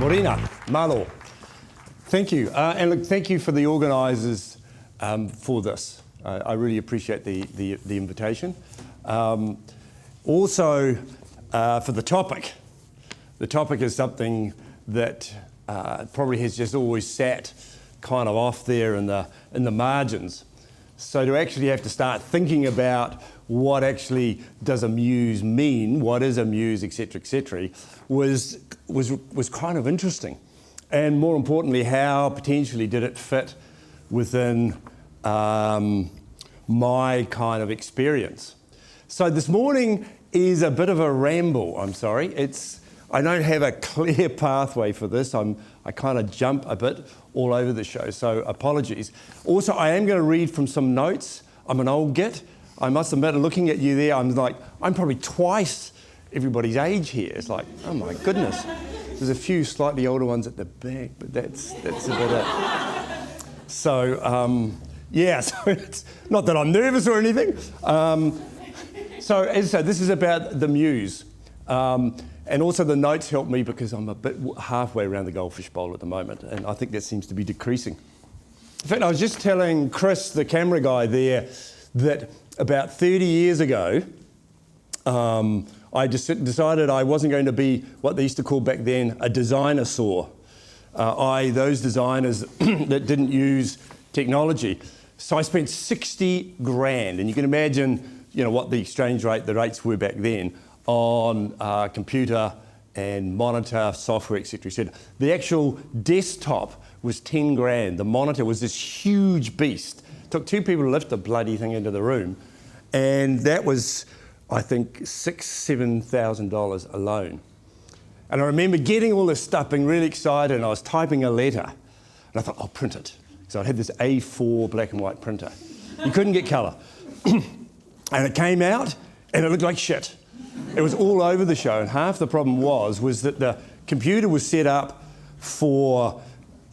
Morena, malo. Thank you. And look, thank you for the organisers for this. I really appreciate the invitation. Also, for the topic. The topic is something that probably has just always sat kind of off there in the margins. So to actually have to start thinking about what actually does a muse mean, what is a muse, etc., was kind of interesting. And more importantly, how potentially did it fit within my kind of experience. So this morning is a bit of a ramble, I'm sorry. I don't have a clear pathway for this. I kind of jump a bit all over the show, so apologies. Also, I am going to read from some notes. I'm an old git. I must admit, looking at you there, I'm probably twice everybody's age here. It's like, oh my goodness. There's a few slightly older ones at the back, but that's a bit it. So, yeah, so it's not that I'm nervous or anything. So as I said, this is about the muse. And also the notes help me because I'm a bit halfway around the goldfish bowl at the moment, and I think that seems to be decreasing. In fact, I was just telling Chris, the camera guy there, that about 30 years ago, I just decided I wasn't going to be what they used to call back then a designer-saw, those designers that didn't use technology. So I spent 60 grand, and you can imagine, what the exchange rate, the rates were back then, on computer and monitor, software, etc. The actual desktop was 10 grand. The monitor was this huge beast. It took two people to lift the bloody thing into the room. And that was, I think, $6,000–7,000 alone. And I remember getting all this stuff, being really excited, and I was typing a letter. And I thought, I'll print it. So I had this A4 black and white printer. You couldn't get colour. And it came out, and it looked like shit. It was all over the show, and half the problem was that the computer was set up for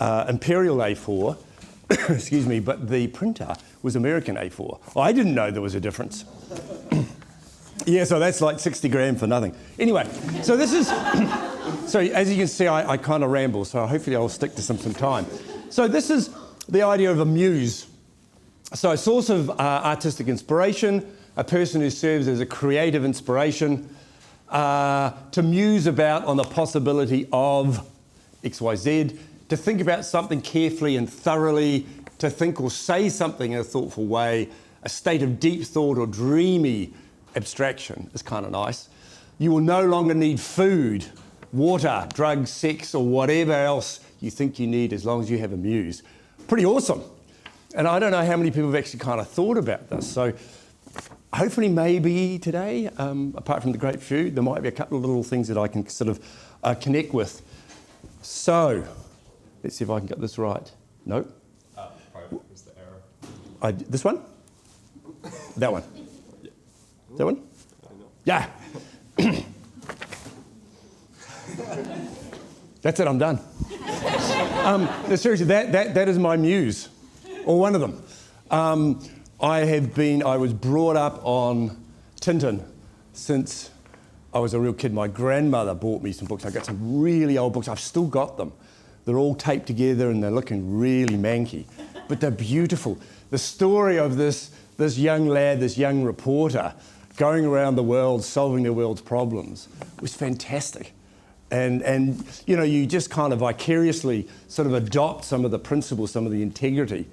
Imperial A4, excuse me, but the printer was American A4. I didn't know there was a difference. Yeah, so that's like 60 grand for nothing. Anyway, so this is, so as you can see, I kind of ramble, so hopefully I'll stick to some time. So this is the idea of a muse. So a source of artistic inspiration, a person who serves as a creative inspiration, to muse about on the possibility of XYZ, to think about something carefully and thoroughly, to think or say something in a thoughtful way, a state of deep thought or dreamy abstraction is kind of nice. You will no longer need food, water, drugs, sex, or whatever else you think you need as long as you have a muse. Pretty awesome. And I don't know how many people have actually kind of thought about this. So hopefully maybe today, apart from the great food, there might be a couple of little things that I can sort of connect with. So let's see if I can get this right. No? Private was the error. This one? That one? Yeah. That one? Yeah. That's it, I'm done. Seriously, that is my muse, or one of them. I was brought up on Tintin since I was a real kid. My grandmother bought me some books. I got some really old books. I've still got them. They're all taped together and they're looking really manky, but they're beautiful. The story of this young lad, this young reporter, going around the world solving the world's problems was fantastic. And you just kind of vicariously sort of adopt some of the principles, some of the integrity.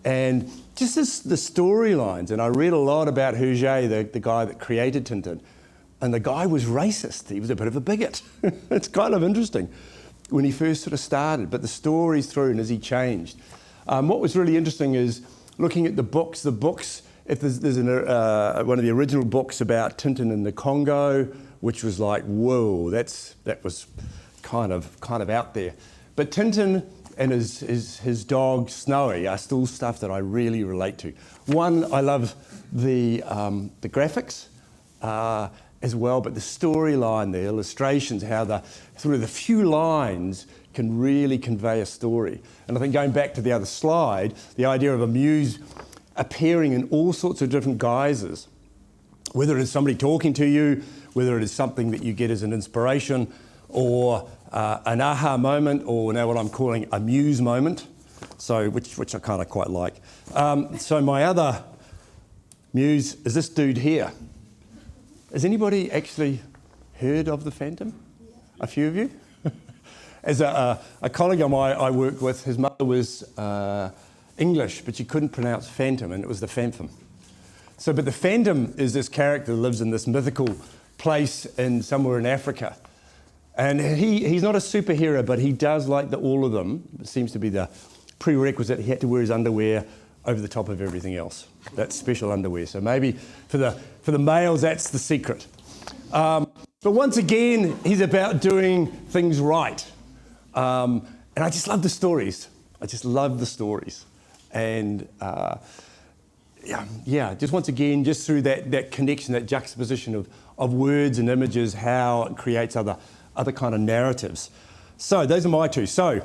And just the storylines. And I read a lot about Hergé, the guy that created Tintin. And the guy was racist. He was a bit of a bigot. It's kind of interesting when he first sort of started. But the stories through and as he changed. What was really interesting is looking at the books. If there's one of the original books about Tintin in the Congo, which was like, whoa, that was kind of out there. But Tintin and his dog Snowy are still stuff that I really relate to. One, I love the graphics as well, but the storyline, the illustrations, how through the few lines can really convey a story. And I think going back to the other slide, the idea of a muse appearing in all sorts of different guises, whether it is somebody talking to you, whether it is something that you get as an inspiration, or an aha moment, or now what I'm calling a muse moment, so which I kind of quite like. So my other muse is this dude here. Has anybody actually heard of the Phantom? A few of you? As a colleague of mine I worked with, his mother was English, but she couldn't pronounce phantom, and it was the Phantom. So, but the Phantom is this character that lives in this mythical place somewhere in Africa. And he's not a superhero, but he does like all of them. It seems to be the prerequisite. He had to wear his underwear over the top of everything else. That's special underwear. So maybe for the males, that's the secret. But once again, he's about doing things right. And I just love the stories. I just love the stories. And just once again, just through that connection, that juxtaposition of words and images, how it creates other kind of narratives. So those are my two. So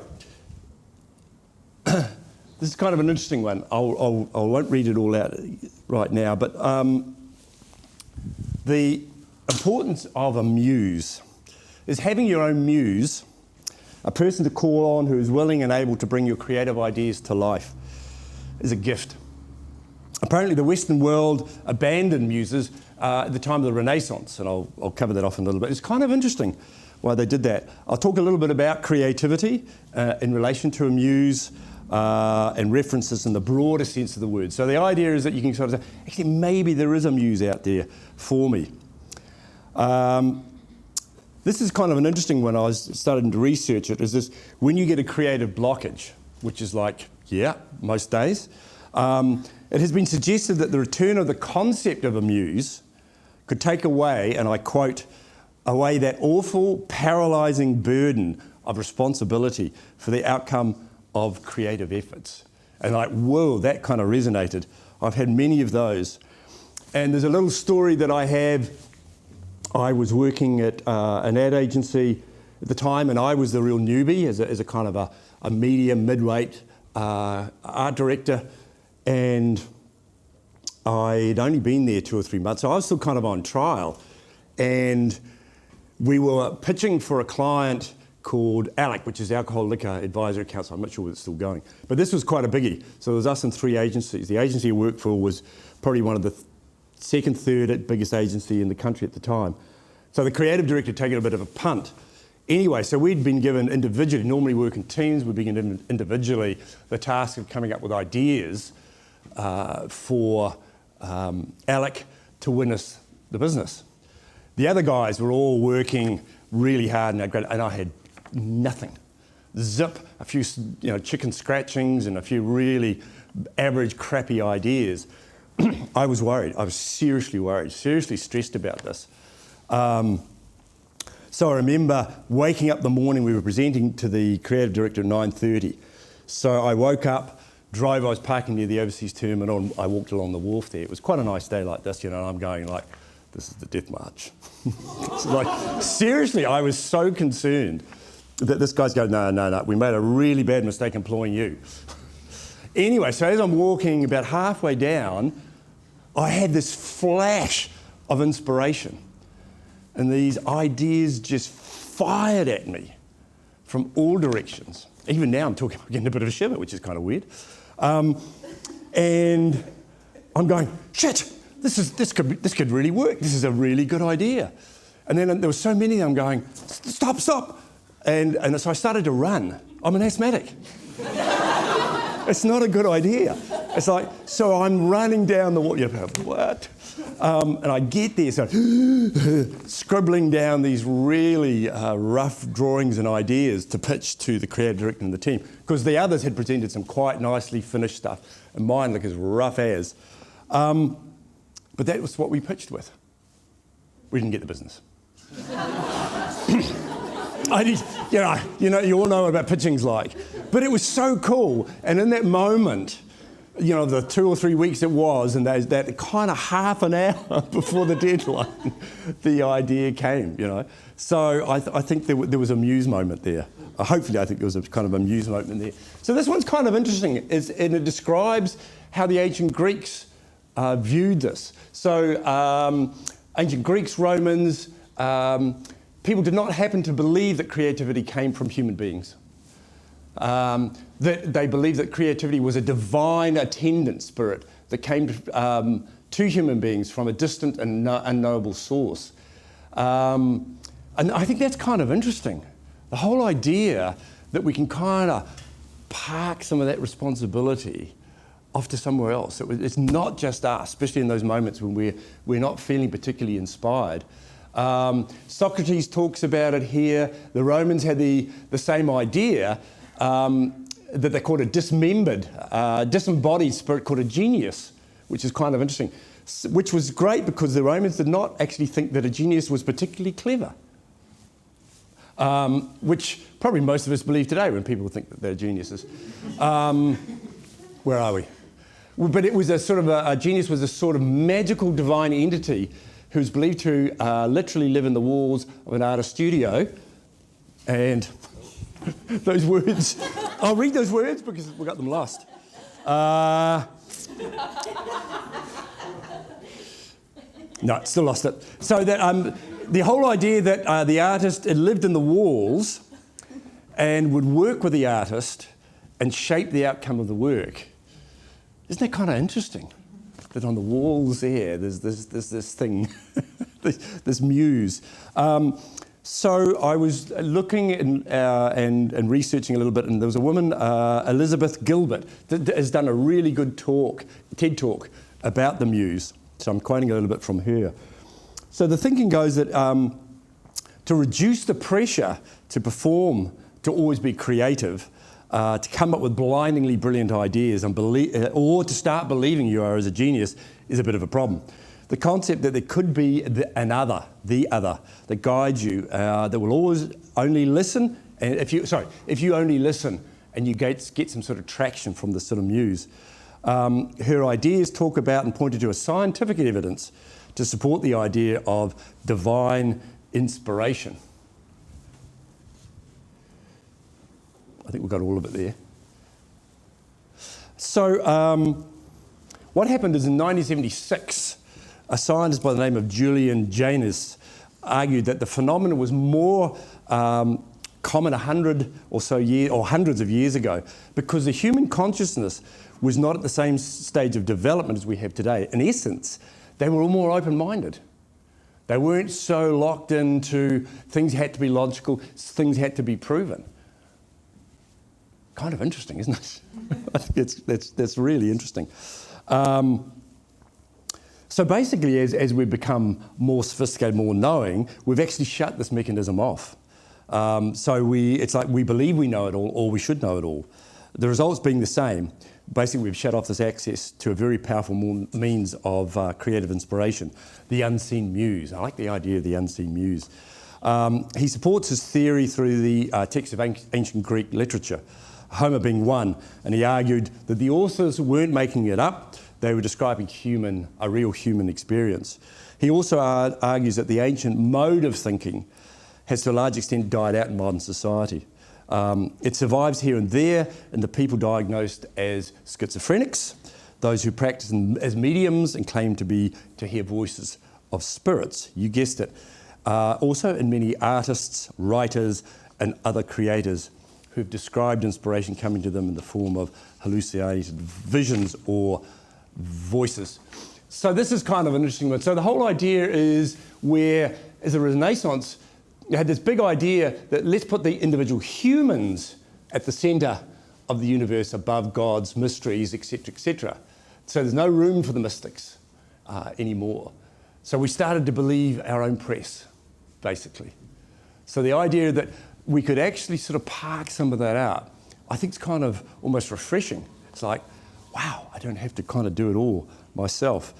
this is kind of an interesting one. I won't read it all out right now, but the importance of a muse is having your own muse, a person to call on who is willing and able to bring your creative ideas to life, is a gift. Apparently the Western world abandoned muses at the time of the Renaissance, and I'll cover that off in a little bit. It's kind of interesting why they did that. I'll talk a little bit about creativity in relation to a muse and references in the broader sense of the word. So the idea is that you can sort of say, actually maybe there is a muse out there for me. This is kind of an interesting one. I was starting to research it, is this, when you get a creative blockage, which is like, most days, it has been suggested that the return of the concept of a muse could take away, and I quote, away that awful, paralysing burden of responsibility for the outcome of creative efforts. And like, whoa, that kind of resonated. I've had many of those. And there's a little story that I have. I was working at an ad agency at the time, and I was the real newbie as a kind of a medium, mid-weight art director. And I'd only been there 2 or 3 months, so I was still kind of on trial. And we were pitching for a client called ALEC, which is Alcohol Liquor Advisory Council. I'm not sure whether it's still going. But this was quite a biggie. So it was us and 3 agencies. The agency I worked for was probably one of the second, third biggest agency in the country at the time. So the creative director had taken a bit of a punt. Anyway, so we'd been given individually, normally work in teams, we'd been given individually the task of coming up with ideas for ALEC to win us the business. The other guys were all working really hard, and I had nothing. Zip, a few chicken scratchings and a few really average, crappy ideas. I was worried. I was seriously worried, seriously stressed about this. So I remember waking up the morning, we were presenting to the creative director at 9:30. So I woke up, I was parking near the overseas terminal, and I walked along the wharf there. It was quite a nice day like this, and I'm going like, this is the death march. So like, seriously, I was so concerned that this guy's going, no, we made a really bad mistake employing you. Anyway, so as I'm walking about halfway down, I had this flash of inspiration. And these ideas just fired at me from all directions. Even now I'm getting a bit of a shiver, which is kind of weird. And I'm going, shit, this could really work. This is a really good idea. And then there were so many, I'm going, stop. And so I started to run. I'm an asthmatic. It's not a good idea. It's like, so I'm running down the wall. What? And I get there, so scribbling down these really rough drawings and ideas to pitch to the creative director and the team, because the others had presented some quite nicely finished stuff, and mine look as rough as. But that was what we pitched with. We didn't get the business. You all know what about pitching's like. But it was so cool, and in that moment, the 2 or 3 weeks it was, and that kind of half an hour before the deadline, the idea came, So I think there was a muse moment there. Hopefully I think there was a kind of a muse moment there. So this one's kind of interesting, and it describes how the ancient Greeks viewed this. So ancient Greeks, Romans, people did not happen to believe that creativity came from human beings. That they believed that creativity was a divine attendant spirit that came to human beings from a distant and unknowable source. And I think that's kind of interesting. The whole idea that we can kind of park some of that responsibility off to somewhere else. It's not just us, especially in those moments when we're not feeling particularly inspired. Socrates talks about it here. The Romans had the same idea that they called a disembodied spirit called a genius, which is kind of interesting, which was great because the Romans did not actually think that a genius was particularly clever, which probably most of us believe today when people think that they're geniuses. Where are we? But it was a genius was a sort of magical divine entity who's believed to literally live in the walls of an artist studio. And those words, I'll read those words because we got them lost. No, still lost it. So that the whole idea that the artist had lived in the walls and would work with the artist and shape the outcome of the work. Isn't that kind of interesting? That on the walls there's this thing, this muse. So I was looking and researching a little bit, and there was a woman, Elizabeth Gilbert, that has done a really good TED talk about the muse. So I'm quoting a little bit from her. So the thinking goes that to reduce the pressure to perform, to always be creative, to come up with blindingly brilliant ideas or to start believing you are as a genius is a bit of a problem. The concept that there could be the other that guides you, that will always only listen, and if you only listen and you get some sort of traction from this sort of muse. Her ideas talk about and pointed to a scientific evidence to support the idea of divine inspiration. I think we've got all of it there. So what happened is in 1976, a scientist by the name of Julian Janus argued that the phenomenon was more common 100 or so years, or hundreds of years ago, because the human consciousness was not at the same stage of development as we have today. In essence, they were all more open-minded. They weren't so locked into things had to be logical, things had to be proven. Kind of interesting, isn't it? I think that's really interesting. So basically, as we become more sophisticated, more knowing, we've actually shut this mechanism off. So it's like we believe we know it all, or we should know it all. The results being the same. Basically, we've shut off this access to a very powerful means of creative inspiration, the unseen muse. I like the idea of the unseen muse. He supports his theory through the texts of ancient Greek literature, Homer being one, and he argued that the authors weren't making it up, they were describing a real human experience. He also argues that the ancient mode of thinking has to a large extent died out in modern society. It survives here and there in the people diagnosed as schizophrenics, those who practice as mediums and claim to hear voices of spirits. You guessed it. Also in many artists, writers, and other creators who've described inspiration coming to them in the form of hallucinated visions or voices. So this is kind of an interesting one. So the whole idea is where, as a Renaissance, you had this big idea that let's put the individual humans at the centre of the universe above God's mysteries, etc., etc. So there's no room for the mystics anymore. So we started to believe our own press, basically. So the idea that we could actually sort of park some of that out, I think it's kind of almost refreshing. It's like, wow, I don't have to kind of do it all myself.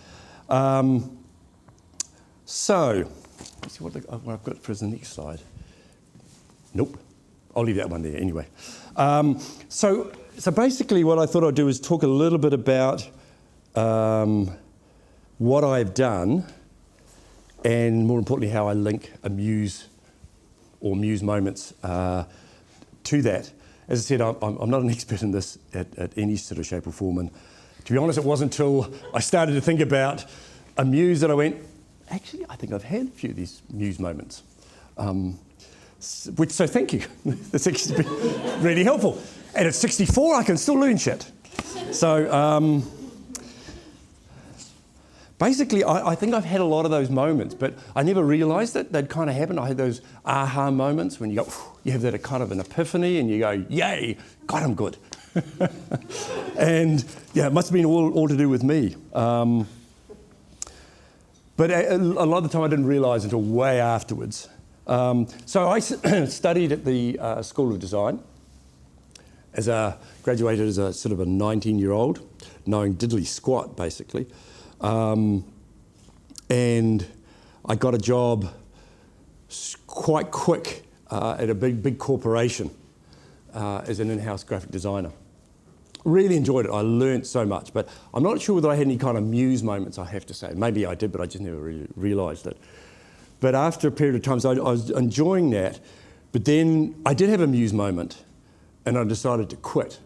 So, let's see what I've got for the next slide. Nope, I'll leave that one there anyway. So basically what I thought I'd do is talk a little bit about what I've done and more importantly how I link a muse or Muse Moments to that. As I said, I'm not an expert in this at any sort of shape or form, and to be honest, it wasn't until I started to think about a muse that I went, actually, I think I've had a few of these Muse Moments. So thank you. That's actually been really helpful. And at 64, I can still learn shit. So basically, I think I've had a lot of those moments, but I never realised that they'd kind of happen. I had those aha moments when you go, you have that kind of an epiphany, and you go, yay, God, I'm good. And yeah, it must have been all to do with me. But a lot of the time I didn't realise until way afterwards. So I studied at the School of Design, graduated as a sort of a 19-year-old, knowing diddly squat basically. And I got a job quite quick at a big corporation as an in-house graphic designer. Really enjoyed it. I learnt so much, but I'm not sure whether I had any kind of Muse moments, I have to say. Maybe I did, but I just never really realised it. But after a period of time, so I was enjoying that, but then I did have a Muse moment, and I decided to quit.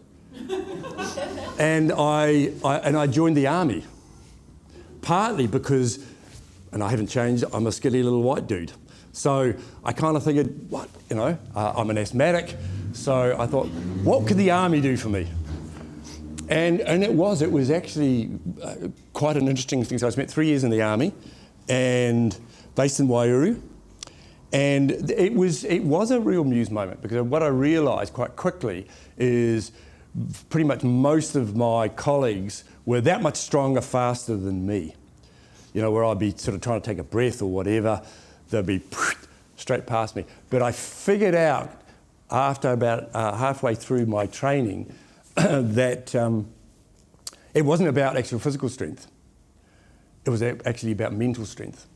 And I joined the army, partly because, and I haven't changed, I'm a skinny little white dude. So I kind of figured, I'm an asthmatic, so I thought, what could the army do for me? And it was actually quite an interesting thing. So I spent 3 years in the army, and based in Waiouru, and it was a real Muse moment, because what I realised quite quickly is pretty much most of my colleagues were that much stronger, faster than me. Where I'd be sort of trying to take a breath or whatever, they'd be straight past me. But I figured out after about halfway through my training that it wasn't about actual physical strength. It was actually about mental strength.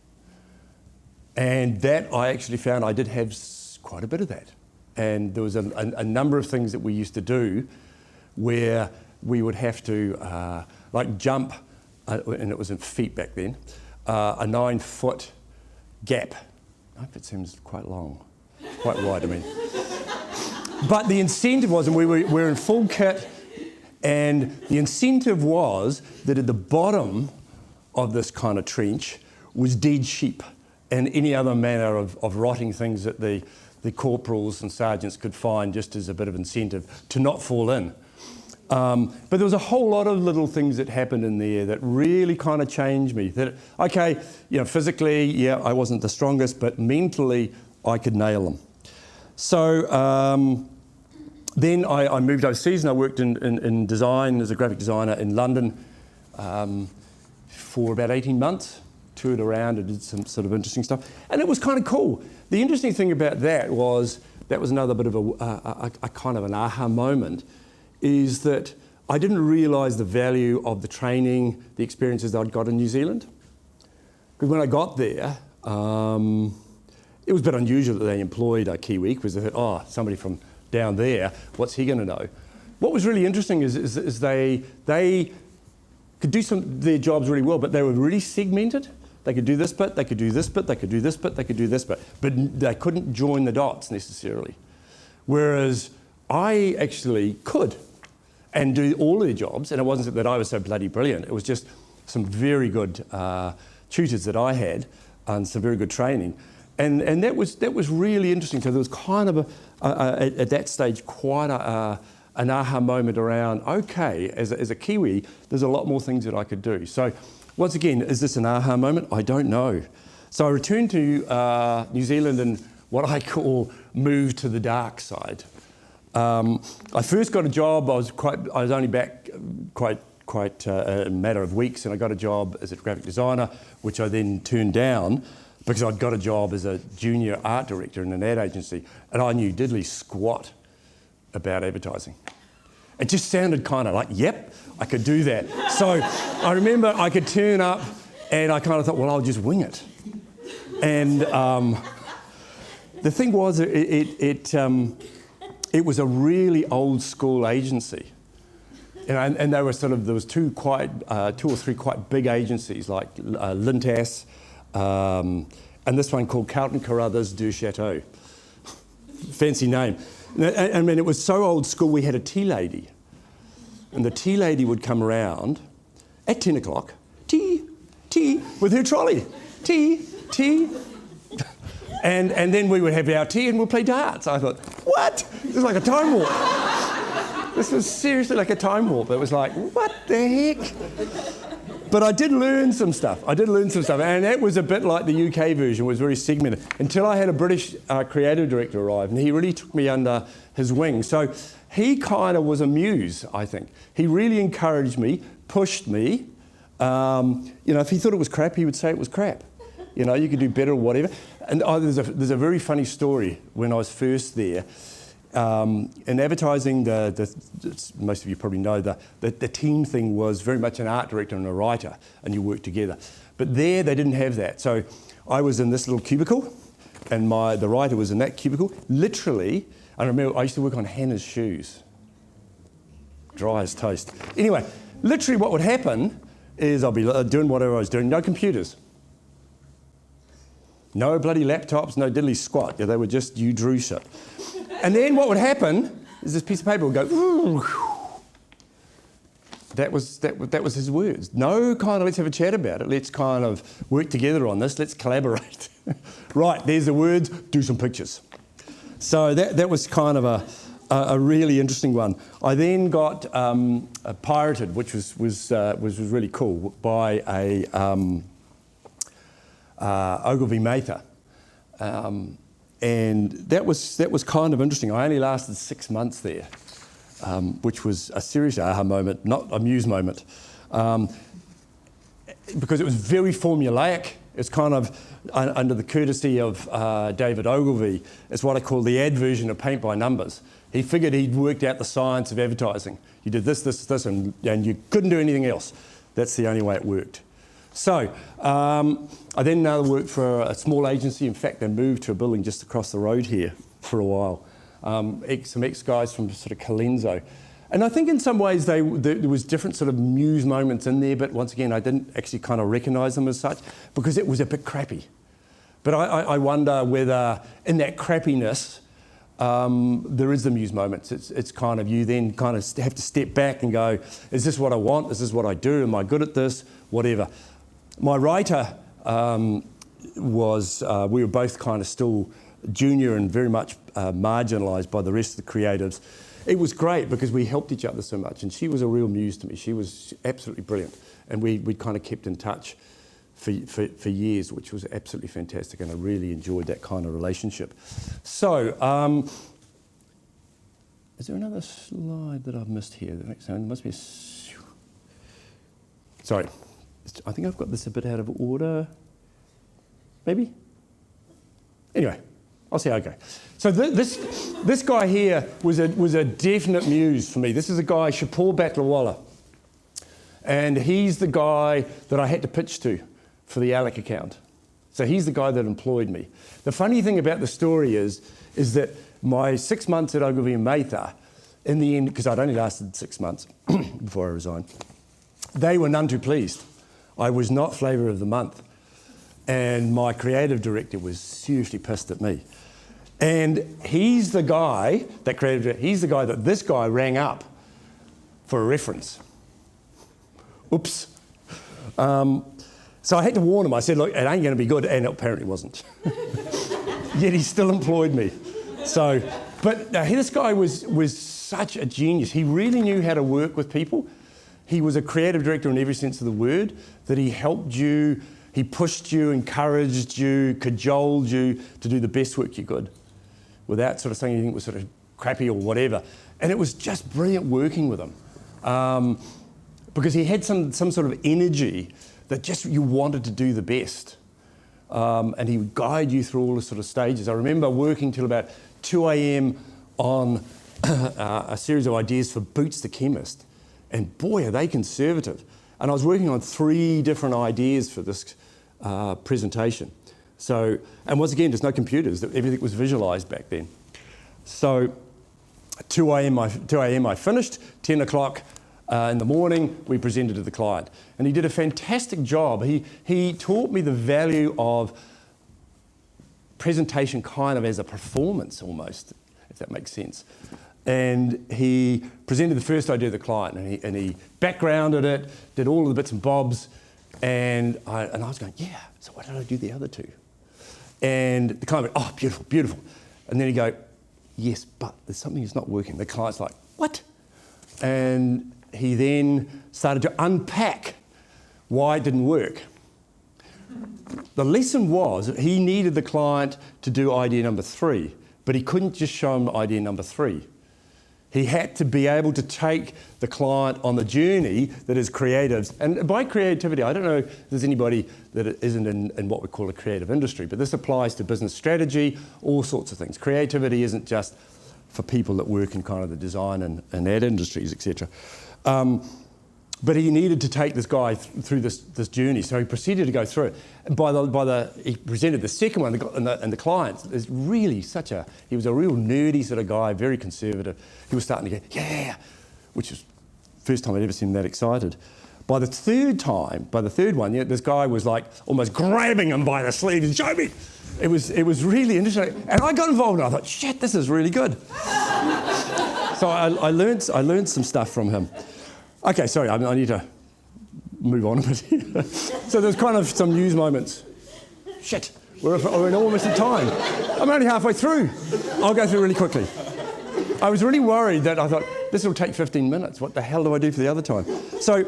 And that I actually found I did have quite a bit of that. And there was a number of things that we used to do where we would have to jump, and it was in feet back then, a 9-foot gap. I hope it seems quite long, quite wide, I mean. But the incentive was, and we were in full kit, and the incentive was that at the bottom of this kind of trench was dead sheep and any other manner of rotting things that the corporals and sergeants could find just as a bit of incentive to not fall in. But there was a whole lot of little things that happened in there that really kind of changed me. That, okay, physically, I wasn't the strongest, but mentally, I could nail them. So then I moved overseas and I worked in design as a graphic designer in London for about 18 months, toured around and did some sort of interesting stuff. And it was kind of cool. The interesting thing about that was another bit of a kind of an aha moment, is that I didn't realise the value of the training, the experiences that I'd got in New Zealand. Because when I got there, it was a bit unusual that they employed a Kiwi, because they thought, somebody from down there, what's he going to know? What was really interesting is they could do their jobs really well, but they were really segmented. They could do this bit, they could do this bit, they could do this bit, they could do this bit, but they couldn't join the dots necessarily. Whereas I actually could and do all of their jobs, and it wasn't that I was so bloody brilliant, it was just some very good tutors that I had and some very good training. And that was really interesting. So there was kind of at that stage quite an aha moment around, okay, as a Kiwi, there's a lot more things that I could do. So once again, is this an aha moment? I don't know. So I returned to New Zealand and what I call moved to the dark side. I first got a job, I was only back quite a matter of weeks, and I got a job as a graphic designer, which I then turned down because I'd got a job as a junior art director in an ad agency, and I knew diddly squat about advertising. It just sounded kind of like, yep, I could do that. So I remember I could turn up and I kind of thought, well, I'll just wing it. And the thing was, it was a really old school agency. And they were there was two or three quite big agencies like Lintas, and this one called Carlton Carruthers du Chateau. Fancy name. I mean, it was so old school, we had a tea lady. And the tea lady would come around at 10 o'clock, tea, with her trolley, tea. And then we would have our tea and we'd play darts. I thought, what? This is like a time warp. This was seriously like a time warp. It was like, what the heck? But I did learn some stuff. And that was a bit like the UK version, was very segmented, until I had a British creative director arrive, and he really took me under his wing. So he kind of was a muse, I think. He really encouraged me, pushed me. If he thought it was crap, he would say it was crap. You could do better or whatever. And there's a very funny story when I was first there. In advertising, most of you probably know, the team thing was very much an art director and a writer, and you worked together. But there, they didn't have that. So I was in this little cubicle, and the writer was in that cubicle. Literally, I remember I used to work on Hannah's shoes. Dry as toast. Anyway, literally what would happen is I'll be doing whatever I was doing, no computers. No bloody laptops, no diddly squat. They were just, you drew shit. And then what would happen is this piece of paper would go, ooh. That was his words. No kind of, let's have a chat about it. Let's kind of work together on this. Let's collaborate. Right, there's the words, do some pictures. So that was kind of a really interesting one. I then got pirated, which was really cool, by a Ogilvy Mather. And that was kind of interesting. I only lasted 6 months there, which was a serious aha moment, not a Muse moment, because it was very formulaic. It's kind of under the courtesy of David Ogilvy. It's what I call the ad version of paint by numbers. He figured he'd worked out the science of advertising. You did this, and you couldn't do anything else. That's the only way it worked. So I then worked for a small agency. In fact, they moved to a building just across the road here for a while. Some ex-guys from sort of Colenso. And I think in some ways there was different sort of Muse moments in there, but once again, I didn't actually kind of recognise them as such because it was a bit crappy. But I wonder whether in that crappiness, there is the Muse moments. It's kind of, you then kind of have to step back and go, is this what I want? Is this what I do? Am I good at this? Whatever. My writer we were both kind of still junior and very much marginalised by the rest of the creatives. It was great because we helped each other so much, and she was a real muse to me. She was absolutely brilliant, and we kind of kept in touch for years, which was absolutely fantastic, and I really enjoyed that kind of relationship. So, is there another slide that I've missed here? The next one, there must be sorry. I think I've got this a bit out of order. Maybe? Anyway, I'll see how I go. So this guy here was a definite muse for me. This is a guy, Shapur Batlawala. And he's the guy that I had to pitch to for the Alec account. So he's the guy that employed me. The funny thing about the story is that my 6 months at Ogilvy and Mather, in the end, because I'd only lasted 6 months before I resigned, they were none too pleased. I was not flavour of the month. And my creative director was seriously pissed at me. And he's the guy, he's the guy that this guy rang up for a reference. Oops. So I had to warn him. I said, look, it ain't going to be good. And it apparently wasn't. Yet he still employed me. So, but this guy was such a genius. He really knew how to work with people. He was a creative director in every sense of the word, that he helped you, he pushed you, encouraged you, cajoled you to do the best work you could without sort of saying anything was sort of crappy or whatever. And it was just brilliant working with him because he had some sort of energy that just you wanted to do the best. And he would guide you through all the sort of stages. I remember working till about 2 a.m. on a series of ideas for Boots the Chemist. And boy, are they conservative. And I was working on 3 different ideas for this presentation. So, and once again, there's no computers. Everything was visualised back then. So 2 a.m. I finished, 10 o'clock in the morning, we presented to the client. And he did a fantastic job. He taught me the value of presentation kind of as a performance almost, if that makes sense. And he presented the first idea to the client, and he backgrounded it, did all of the bits and bobs, and I was going, yeah, so why did I do the other 2? And the client went, oh, beautiful, beautiful. And then he'd go, yes, but there's something that's not working. The client's like, what? And he then started to unpack why it didn't work. The lesson was he needed the client to do idea number 3, but he couldn't just show him idea number 3. He had to be able to take the client on the journey that is creatives. And by creativity, I don't know if there's anybody that isn't in what we call a creative industry, but this applies to business strategy, all sorts of things. Creativity isn't just for people that work in kind of the design and ad industries, etc. But he needed to take this guy through this journey, so he proceeded to go through it. And he presented the second one, and the client is really he was a real nerdy sort of guy, very conservative. He was starting to go, yeah, which is the first time I'd ever seen him that excited. By the third one, this guy was like almost grabbing him by the sleeve and show me. It was really interesting, and I got involved. And I thought, shit, this is really good. So I learned some stuff from him. Okay, sorry, I need to move on a bit here. So there's kind of some Muse moments. Shit, we're almost at time. I'm only halfway through. I'll go through really quickly. I was really worried that I thought, this will take 15 minutes. What the hell do I do for the other time? So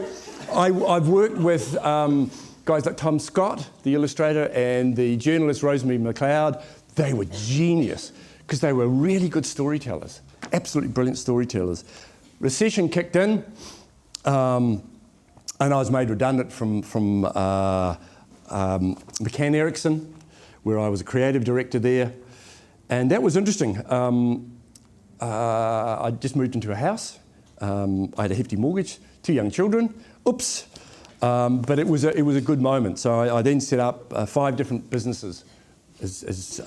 I've worked with guys like Tom Scott, the illustrator, and the journalist Rosemary McLeod. They were genius because they were really good storytellers, absolutely brilliant storytellers. Recession kicked in. And I was made redundant from McCann Erickson, where I was a creative director there. And that was interesting. I just moved into a house. I had a hefty mortgage, 2 young children. Oops. But it was a good moment. So I then set up 5 different businesses,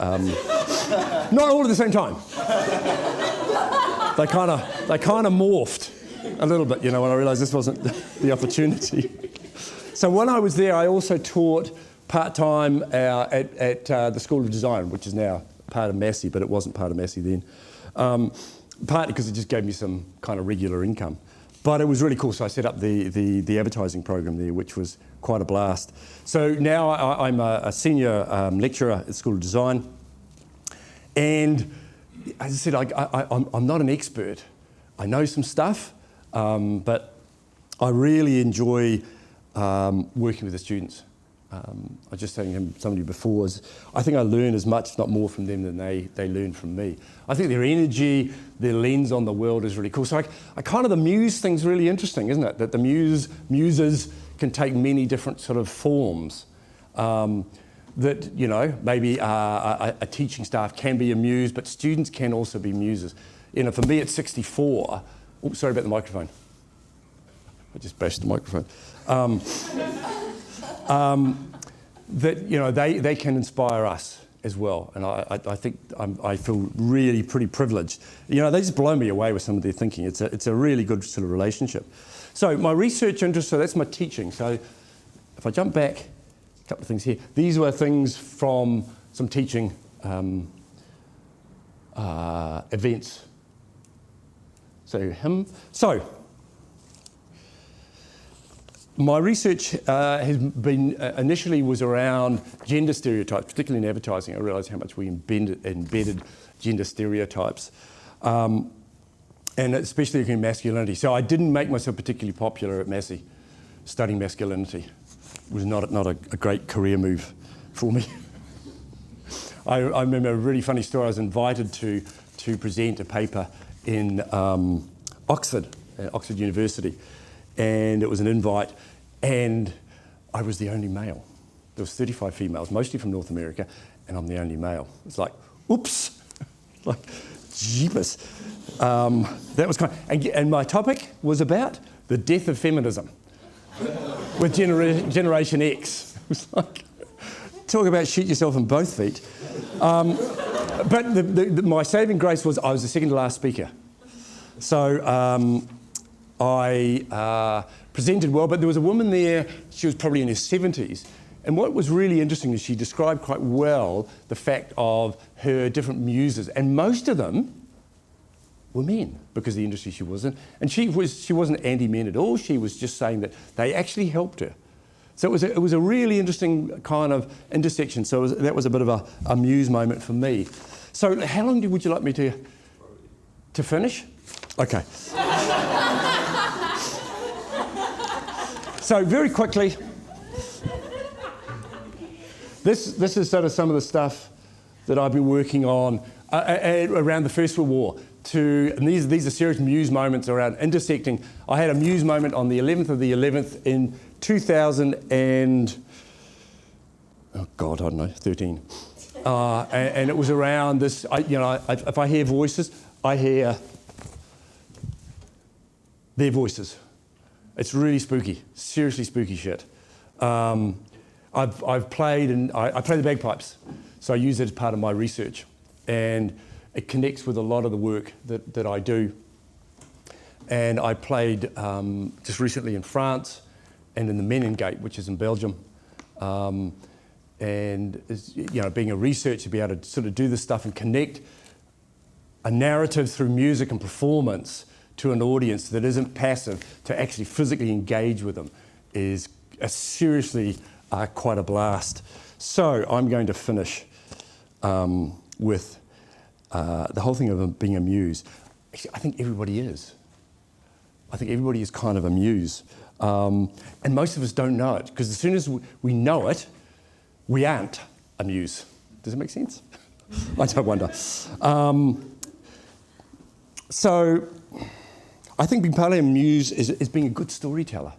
not all at the same time. They kind of morphed a little bit, when I realised this wasn't the opportunity. So when I was there, I also taught part-time at the School of Design, which is now part of Massey, but it wasn't part of Massey then. Partly because it just gave me some kind of regular income. But it was really cool, so I set up the advertising program there, which was quite a blast. So now I'm a senior lecturer at the School of Design. And as I said, I'm not an expert. I know some stuff. But I really enjoy working with the students. I was just saying to somebody before, I think I learn as much, if not more, from them than they learn from me. I think their energy, their lens on the world is really cool. So the Muse thing's really interesting, isn't it? That the muses can take many different sort of forms. That, maybe a teaching staff can be a muse, but students can also be muses. For me at 64, oh, sorry about the microphone. I just bashed the microphone. They can inspire us as well, and I think I feel really pretty privileged. They just blow me away with some of their thinking. It's a really good sort of relationship. So my research interest, so that's my teaching. So if I jump back, a couple of things here. These were things from some teaching events. So my research has been initially was around gender stereotypes, particularly in advertising. I realised how much we embedded gender stereotypes, and especially in masculinity. So I didn't make myself particularly popular at Massey. Studying masculinity was not a great career move for me. I remember a really funny story. I was invited to present a paper in Oxford University, and it was an invite, and I was the only male. There was 35 females, mostly from North America, and I'm the only male. It's like, oops, like, jeepers. That was and my topic was about the death of feminism with Generation X. It was like, talk about shoot yourself in both feet. But my saving grace was I was the second to last speaker. So I presented well, but there was a woman there, she was probably in her 70s, and what was really interesting is she described quite well the fact of her different muses, and most of them were men because of the industry she was in. And she wasn't anti-men at all, she was just saying that they actually helped her. So it was a really interesting kind of intersection. So that was a bit of a Muse moment for me. So how long would you like me to finish? Okay. So very quickly, this is sort of some of the stuff that I've been working on around the First World War. And these are serious Muse moments around intersecting. I had a Muse moment on the 11th of the 11th in 2000 and, oh God, I don't know, 13. And it was around this, if I hear voices, I hear their voices. It's really spooky, seriously spooky shit. I've played, and I play the bagpipes, so I use it as part of my research. And it connects with a lot of the work that I do. And I played just recently in France and in the Meningate, which is in Belgium. And being a researcher, to be able to sort of do this stuff and connect a narrative through music and performance to an audience that isn't passive, to actually physically engage with them, is seriously quite a blast. So I'm going to finish with the whole thing of being a muse. Actually, I think everybody is. I think everybody is kind of a muse. And most of us don't know it, because as soon as we know it, we aren't a muse. Does it make sense? I don't wonder. So I think being part of a muse is being a good storyteller.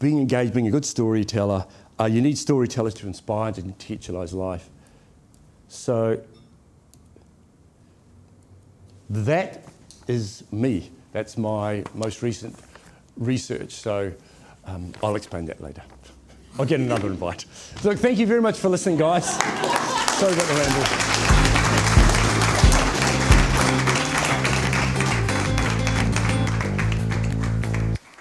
Being engaged, being a good storyteller. You need storytellers to inspire and to contextualise life. So that is me. That's my most recent research. So I'll explain that later. I'll get another invite. So look, thank you very much for listening, guys. Sorry about the ramble.